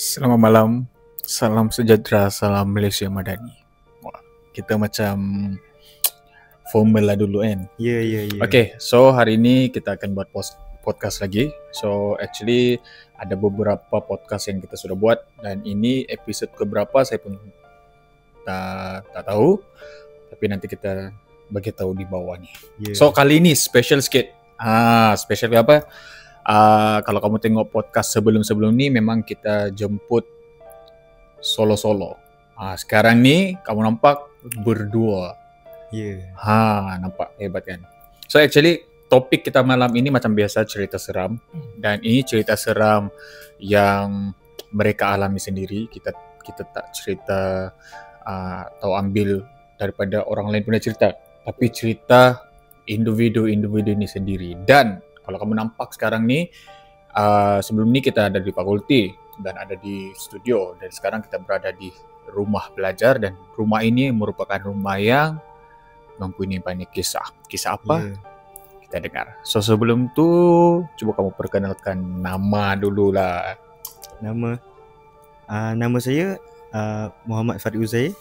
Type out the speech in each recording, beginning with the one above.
Selamat malam, salam sejahtera, salam Malaysia Madani. Wah, kita macam formal lah dulu kan. Ya. Okay, so hari ini kita akan buat podcast lagi. So actually ada beberapa podcast yang kita sudah buat dan ini episod keberapa saya pun tak tahu. Tapi nanti kita bagi tahu di bawah nih. Yeah. So kali ini special sikit. Special apa? Kalau kamu tengok podcast sebelum-sebelum ni memang kita jemput solo-solo. Sekarang ni kamu nampak berdua. Nampak hebat kan? So actually topik kita malam ini macam biasa cerita seram dan ini cerita seram yang mereka alami sendiri. Kita tak cerita atau ambil daripada orang lain punya cerita, tapi cerita individu-individu ini sendiri. Dan kalau kamu nampak sekarang ni, sebelum ni kita ada di fakulti dan ada di studio, dan sekarang kita berada di rumah belajar, dan rumah ini merupakan rumah yang mempunyai banyak kisah. Kisah apa? Kita dengar. So sebelum tu, cuba kamu perkenalkan nama dululah. Nama saya Muhammad Farid Uzair.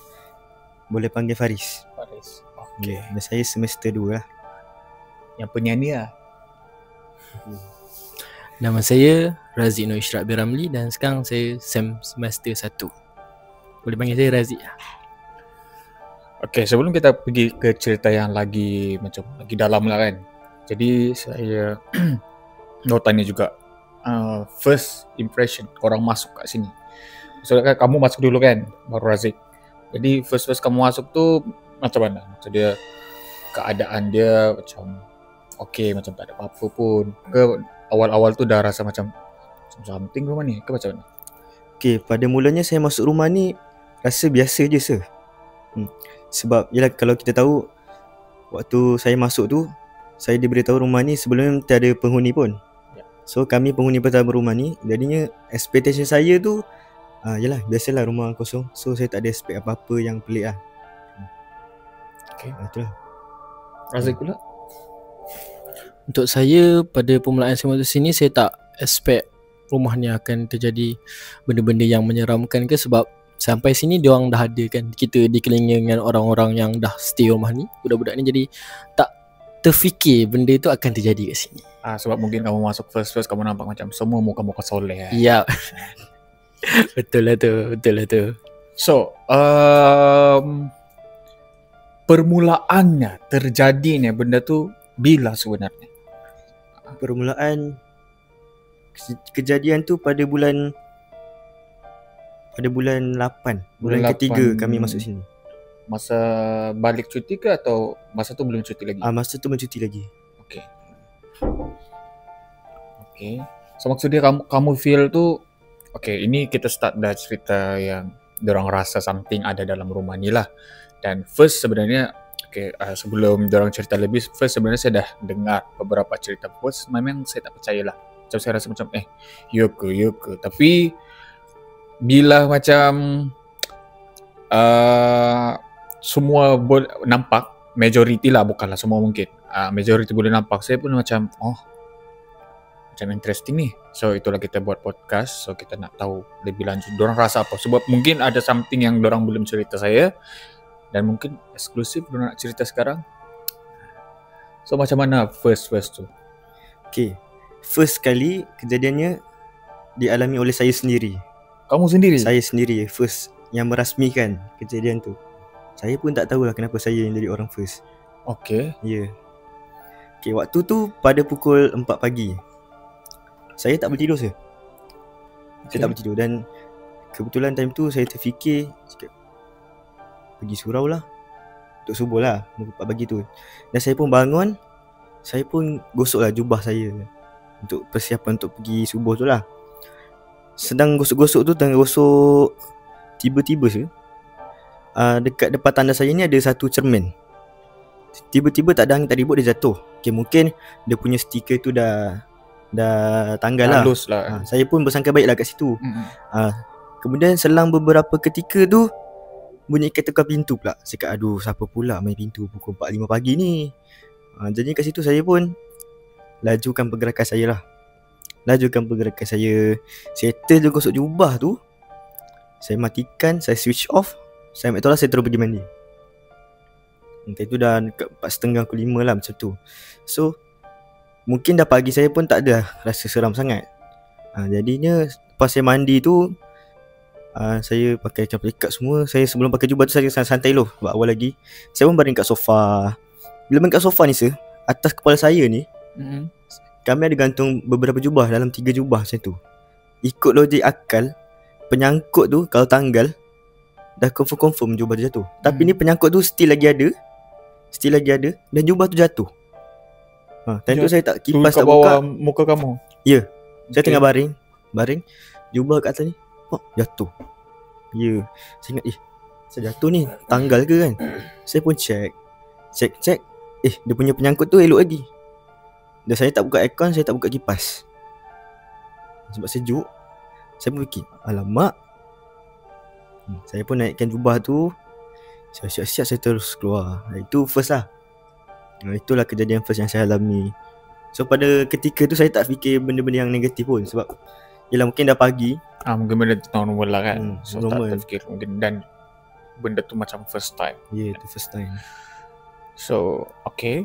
Boleh panggil Faris. Okay. Dan saya semester 2 lah. Yang penyanyi lah. Nama saya Razik Nur Ishraq bin Ramli dan sekarang saya semester 1. Boleh panggil saya Razik. Okay, sebelum kita pergi ke cerita yang lagi dalam lah kan. Jadi saya mau tanya juga, first impression korang masuk kat sini. Maksudnya kamu masuk dulu kan, baru Razik. Jadi first kamu masuk tu macam mana? Macam dia, keadaan dia macam okay, macam tak ada apa-apa pun. Ke awal-awal tu dah rasa macam something rumah ni ke macam mana? Okay, pada mulanya saya masuk rumah ni rasa biasa je sir. Sebab yalah, kalau kita tahu waktu saya masuk tu, saya diberitahu rumah ni sebelum tiada penghuni pun. So kami penghuni pertama rumah ni, jadinya expectation saya tu yalah, biasalah rumah kosong. So saya tak ada expect apa-apa yang pelik lah. Okay. Itulah. Razik pula? Untuk saya, pada permulaan saya masuk sini, saya tak expect rumah ni akan terjadi benda-benda yang menyeramkan ke, sebab sampai sini diorang dah ada kan. Kita dikelilingi dengan orang-orang yang dah stay rumah ni, budak-budak ni, jadi tak terfikir benda tu akan terjadi kat sini. Sebab mungkin kamu masuk first kamu nampak macam semua muka-muka soleh. Ya. Betul lah tu. So, permulaannya terjadinya benda tu bila sebenarnya? Permulaan kejadian tu pada bulan 8, bulan ketiga kami masuk sini. Masa balik cuti ke atau masa tu belum cuti lagi? Masa tu belum cuti lagi. Okay. So maksudnya kamu feel tu, okay, ini kita start dah cerita yang diorang rasa something ada dalam rumah ni lah. Dan first sebenarnya, okay, sebelum diorang cerita lebih, first sebenarnya saya dah dengar beberapa cerita. First memang saya tak percayalah. Macam saya rasa macam ya ke. Tapi bila macam semua nampak, majority lah, bukanlah semua mungkin, majority boleh nampak, saya pun macam macam interesting ni. So itulah kita buat podcast. So kita nak tahu lebih lanjut dorang rasa apa. Sebab mungkin ada something yang dorang belum cerita saya, dan mungkin eksklusif dorang nak cerita sekarang. So macam mana first tu? Okay, first kali kejadiannya dialami oleh saya sendiri. Kamu sendiri? Saya sendiri first yang merasmikan kejadian tu. Saya pun tak tahulah kenapa saya yang jadi orang first. Okay. Ya. Okay, waktu tu pada pukul 4 pagi. Saya tak bertidur sir. Saya tak bertidur, dan kebetulan time tu saya terfikir pergi surau lah untuk subuh lah, pukul 4 pagi tu. Dan saya pun bangun, saya pun gosok lah jubah saya untuk persiapan untuk pergi subuh tu lah. Sedang gosok-gosok tu, tengah gosok, tiba-tiba sir, dekat depan tanda saya ni ada satu cermin. Tiba-tiba tak ada angin, tak ada ribut, dia jatuh. Okay, mungkin dia punya stiker tu dah tanggal lah. Halus lah. Saya pun bersangka baik lah kat situ. Kemudian selang beberapa ketika tu, bunyi ketuk pintu pula. Saya kata, aduh, siapa pula main pintu pukul 4-5 pagi ni. Jadi kat situ saya pun lajukan pergerakan saya lah. Settle je gosok jubah tu. Saya matikan, saya switch off. Saya ambil tolak, saya terus pergi mandi. Entah itu dah dekat 4:30 ke 5 lah macam tu. So mungkin dah pagi saya pun tak ada rasa seram sangat. Jadinya lepas saya mandi tu, saya pakai campur ikat semua. Saya sebelum pakai jubah tu saya santai dulu. Sebab awal lagi saya pun baring kat sofa. Bila baring kat sofa ni atas kepala saya ni kami ada gantung beberapa jubah, dalam 3 jubah macam tu. Ikut logik akal, penyangkut tu kalau tanggal dah confirm jubah tu jatuh. Tapi ni penyangkut tu still lagi ada dan jubah tu jatuh. Time tu saya tak kipas, tak buka muka kamu. Ya. Saya tengah baring, jubah kat atas ni jatuh. Ya. Saya ingat saya jatuh ni tanggal ke kan. Saya pun check. Dia punya penyangkut tu elok lagi. Dan saya tak buka aircon, saya tak buka kipas. Sebab sejuk. Saya pun fikir, alamak. Saya pun naikkan jubah tu. Saya siap-siap saya terus keluar. Itu first lah. Itulah kejadian first yang saya alami. So pada ketika tu saya tak fikir benda-benda yang negatif pun. Sebab yelah mungkin dah pagi. Mungkin benda tu normal lah kan. So normal. tak terfikir mungkin. Dan benda tu macam first time. Ya, itu first time. So okay,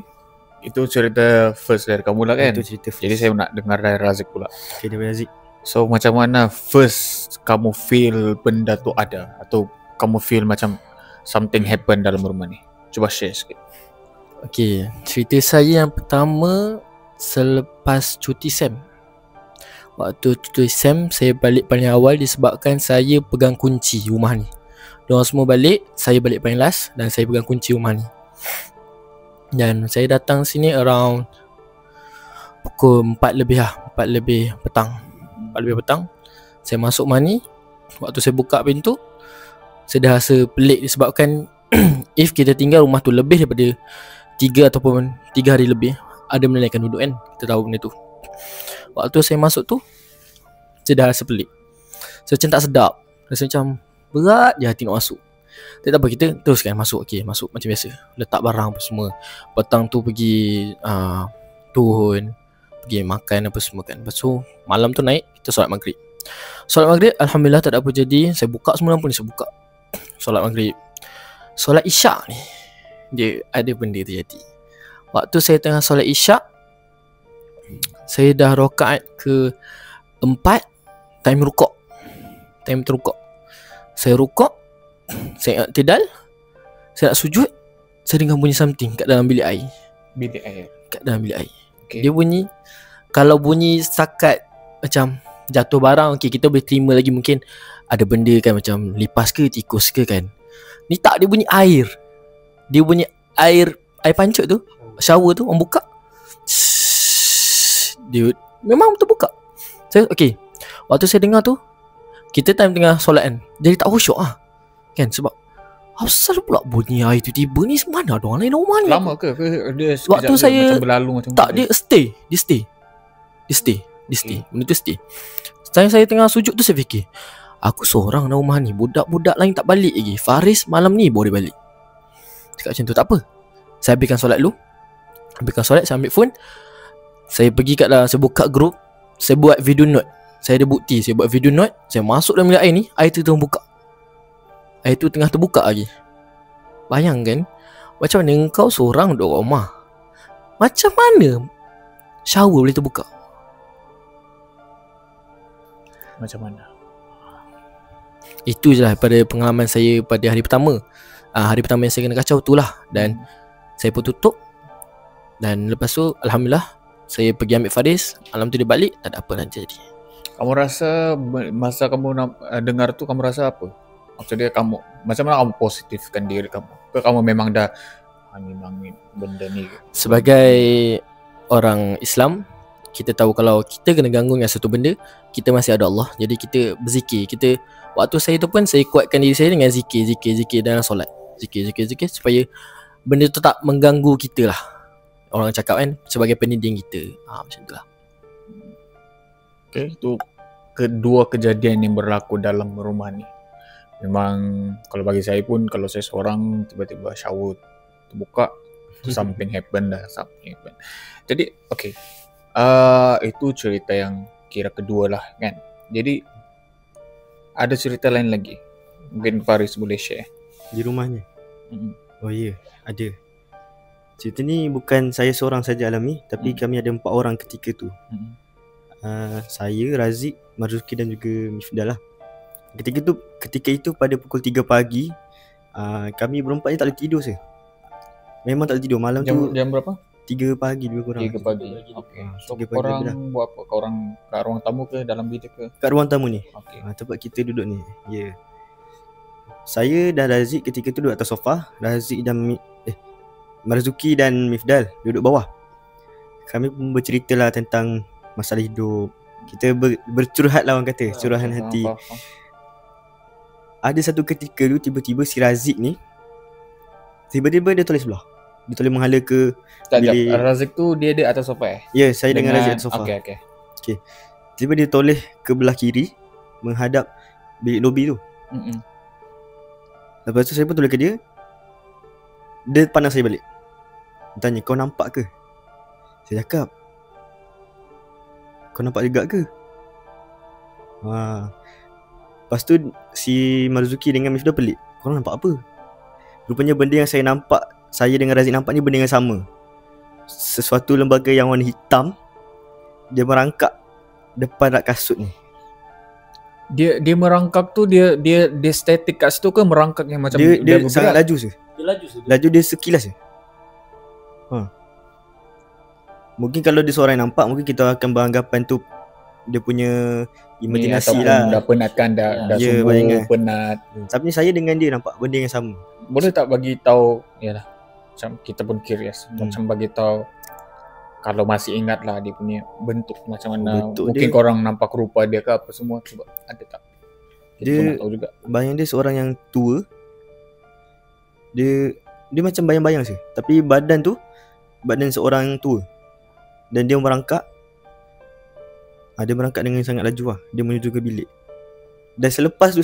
itu cerita first dari kamu lah kan. Itu cerita first. Jadi saya nak dengar dari Razik pula. Okay, dari Razik. So macam mana first kamu feel benda tu ada, atau kamu feel macam something happen dalam rumah ni? Cuba share sikit. Okay, cerita saya yang pertama selepas cuti SEM. Waktu cuti SEM saya balik paling awal disebabkan saya pegang kunci rumah ni. Diorang semua balik, saya balik paling last dan saya pegang kunci rumah ni. Dan saya datang sini around pukul 4 lebih petang. Saya masuk mani. Waktu saya buka pintu, saya dah rasa pelik disebabkan if kita tinggal rumah tu lebih daripada 3 ataupun 3 hari lebih, ada menaikkan duduk kan. Kita tahu benda tu. Waktu saya masuk tu, saya dah rasa pelik. Saya macam tak sedap. Rasa macam berat je hati nak masuk. Tak apa, kita teruskan masuk. Okay, masuk macam biasa. Letak barang apa semua. Petang tu pergi turun, pergi makan apa semua kan. Lepas tu malam tu naik, kita solat maghrib. Solat maghrib Alhamdulillah tak ada apa jadi. Saya buka semua lampu ni, saya buka. Solat maghrib. Solat isyak ni, dia ada benda terjadi. Waktu saya tengah solat isyak, saya dah rakaat ke 4, time rukuk. Time terukuk. Saya rukuk, saya i'tidal, saya nak sujud, saya dengar bunyi something kat dalam bilik air. Bilik air. Kat dalam bilik air. Okay. Dia bunyi, kalau bunyi setakat macam jatuh barang, okay, kita boleh terima lagi, mungkin ada benda kan, macam lipas ke tikus ke kan. Ni tak, dia bunyi air. Dia bunyi air pancut tu, shower tu, orang buka. Dia memang betul buka. Saya okay. Waktu saya dengar tu, kita time tengah solat kan, jadi tak khusyuk lah kan, sebab asal pula bunyi air tiba-tiba ni, mana ada orang lain rumah ni. Lama ke dia sekejap Waktu je, saya macam berlalu macam tak, tu? dia stay. Benda tu stay. Saya tengah sujud tu, saya fikir, aku seorang dalam rumah ni, budak-budak lain tak balik lagi. Faris malam ni baru dia balik. Cakap macam tu, tak apa, saya habiskan solat dulu. Saya ambil phone, saya pergi kat dalam, saya buka group, saya buat video note. Saya ada bukti, saya buat video note. Saya masuk dalam bilik air ni, air tu tengah buka. Air tu tengah terbuka lagi. Bayangkan, macam mana engkau seorang duduk rumah, macam mana shower boleh terbuka? Macam mana? Itu je lah pada pengalaman saya pada hari pertama. Hari pertama yang saya kena kacau tu lah. Dan saya pun tutup. Dan lepas tu Alhamdulillah, saya pergi ambil Faris. Malam tu dia balik, tak ada apa yang jadi. Kamu rasa masa kamu dengar tu, kamu rasa apa? Maksudnya kamu, macam mana kamu positifkan diri kamu? Ke kamu memang dah memang benda ni? Sebagai orang Islam, kita tahu kalau kita kena ganggu dengan satu benda, kita masih ada Allah. Jadi kita berzikir. Waktu saya tu pun, saya kuatkan diri saya dengan zikir dalam solat. Zikir supaya benda tu tak mengganggu kita lah. Orang cakap kan, sebagai pendinding kita. Macam tu lah. Okay, itu kedua kejadian yang berlaku dalam rumah ni. Memang kalau bagi saya pun, kalau saya seorang tiba-tiba shower terbuka, something happen. Jadi okay, itu cerita yang kira kedua lah kan. Jadi ada cerita lain lagi. Mungkin Faris boleh share. Di rumahnya. Mm-mm. Oh ya, ada. Cerita ni bukan saya seorang saja alami, tapi kami ada 4 orang ketika tu. Mm-mm. Saya, Razik, Marzuki dan juga Mifdal lah. Ketika itu pada pukul 3 pagi, kami berempat ni tak boleh tidur saya. Memang tak boleh tidur. Malam tu Jam berapa? 3 pagi lebih kurang. 3 pagi. Okey. So 3 pagi korang lebih dah. buat apa? Korang kat ruang tamu ke dalam bilik ke? Kat ruang tamu ni. Okey. Tempat kita duduk ni. Ya. Saya dan Razik ketika tu duduk atas sofa. Razik dan Marzuki dan Mifdal duduk bawah. Kami pun bercerita lah tentang masalah hidup. Kita bercurhat lah orang kata, curahan hati. Faham. Ada satu ketika tu tiba-tiba si Razik ni tiba-tiba dia toleh sebelah. Dia toleh menghala ke Sekejap, bilik. Razik tu dia ada atas sofa Ya, saya dengan Razik atas sofa. Okey. Tiba dia toleh ke belah kiri menghadap bilik lobi tu. Mm-mm. Lepas tu saya pun toleh ke dia. Dia pandang saya balik. Dia tanya, kau nampak ke? Saya cakap, kau nampak juga ke? Lepas tu si Marzuki dengan Mifdal pelik. Korang nampak apa? Rupanya benda yang saya nampak, saya dengan Razik nampak ni benda yang sama. Sesuatu lembaga yang warna hitam, dia merangkak depan rak kasut ni. Dia merangkak tu dia statik kat situ ke merangkak yang macam Dia bergerak? sangat laju je. Laju dia sekilas je. Mungkin kalau dia seorang yang nampak, mungkin kita akan beranggapan tu dia punya imajinasi lah. Dah penat kan, dah Ya, sungguh bayangan. penat. Tapi saya dengan dia nampak benda yang sama. Boleh tak bagi tahu, yalah, macam kita pun curious, macam bagi tahu kalau masih ingat lah dia punya bentuk macam mana. Bentuk Mungkin dia- korang nampak rupa dia ke apa semua, cuba ada tak? Kita Dia- pun nak tahu juga. Bayang dia seorang yang tua. Dia macam bayang-bayang je. Tapi badan tu badan seorang tua. Dan dia merangkak. Dia merangkak dengan sangat laju lah. Dia menuju ke bilik. Dan selepas tu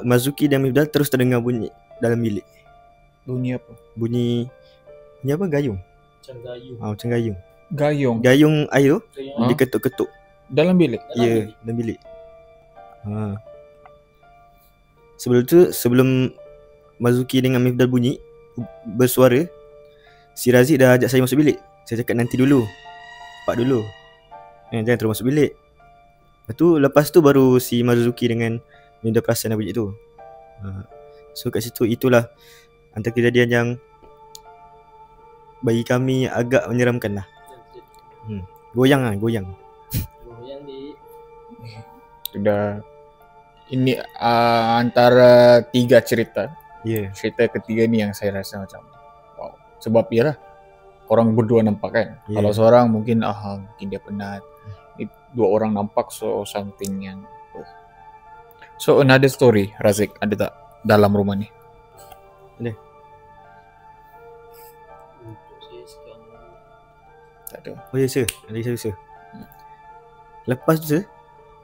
Marzuki dan Mifdal terus terdengar bunyi dalam bilik. Bunyi apa? Bunyi apa? Gayung. Macam gayung. Gayung Gayung air tu Ha? dia ketuk-ketuk. dalam bilik. Ya, dalam bilik. Sebelum Marzuki dengan Mifdal bunyi bersuara, si Razik dah ajak saya masuk bilik. Saya cakap nanti dulu. Pak dulu. Jangan terus masuk bilik. Lepas tu baru si Marzuki dengan Mifdal perasan bunyi tu. So kat situ itulah antara kejadian yang bagi kami agak menyeramkan lah. Goyang. Sudah ini antara 3 cerita. Ya. Cerita ketiga ni yang saya rasa macam wow. Sebab yalah orang berdua nampak kan. Yeah. Kalau seorang mungkin mungkin dia penat. Ni 2 orang nampak, so something yang So another story, Razik, ada tak dalam rumah ni? Tak ada. Oh ya sir. Lepas tu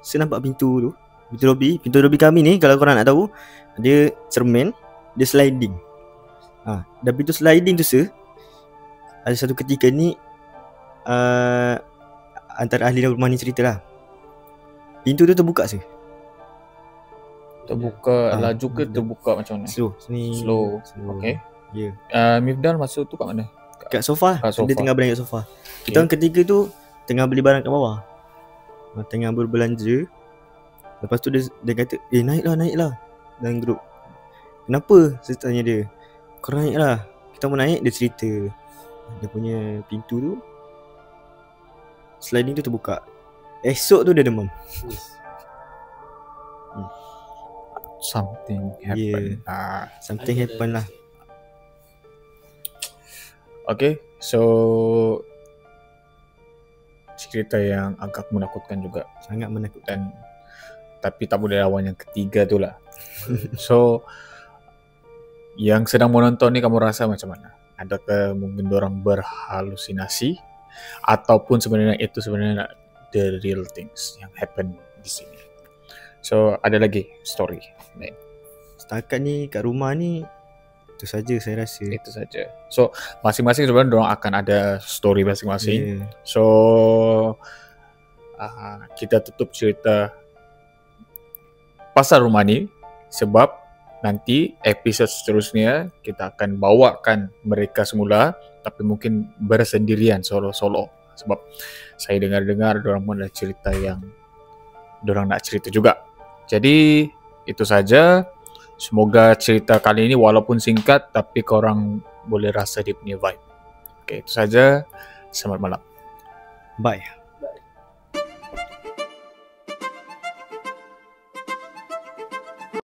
saya nampak pintu lobi kami ni, kalau korang nak tahu, dia cermin, dia sliding. Dan pintu sliding tu sir, ada satu ketika ni antara ahli dalam rumah ni cerita lah, pintu tu terbuka sir. Terbuka laju ke terbuka macam mana? Slow. Okay. Ya. Mifdal masuk tu kat mana? Kat sofa. Kat sofa. Dia tengah berada kat sofa. Kita orang ketiga tu tengah beli barang kat bawah. Tengah berbelanja. Lepas tu dia kata, naiklah dalam grup. Kenapa? Saya tanya dia. Korang naiklah. Kita mau naik. Dia cerita dia punya pintu tu sliding tu terbuka. Esok tu dia demam. Something happen. Something happen lah. Okay, so cerita yang agak menakutkan juga. Sangat menakutkan. Tapi tak boleh lawan yang ketiga tu lah. So yang sedang menonton ni kamu rasa macam mana? Adakah mungkin dorang berhalusinasi ataupun sebenarnya itu sebenarnya the real things yang happen di sini? So ada lagi story lain. Setakat ni kat rumah ni itu saja saya rasa. Itu saja. So masing-masing sebenarnya dorang akan ada story masing-masing. Yeah. So kita tutup cerita pasal rumah ni sebab nanti episod seterusnya kita akan bawakan mereka semula tapi mungkin bersendirian solo-solo sebab saya dengar-dengar diorang pun ada cerita yang diorang nak cerita juga. Jadi itu saja. Semoga cerita kali ini walaupun singkat tapi korang boleh rasa dia punya vibe. Okay, itu saja. Selamat malam. Bye.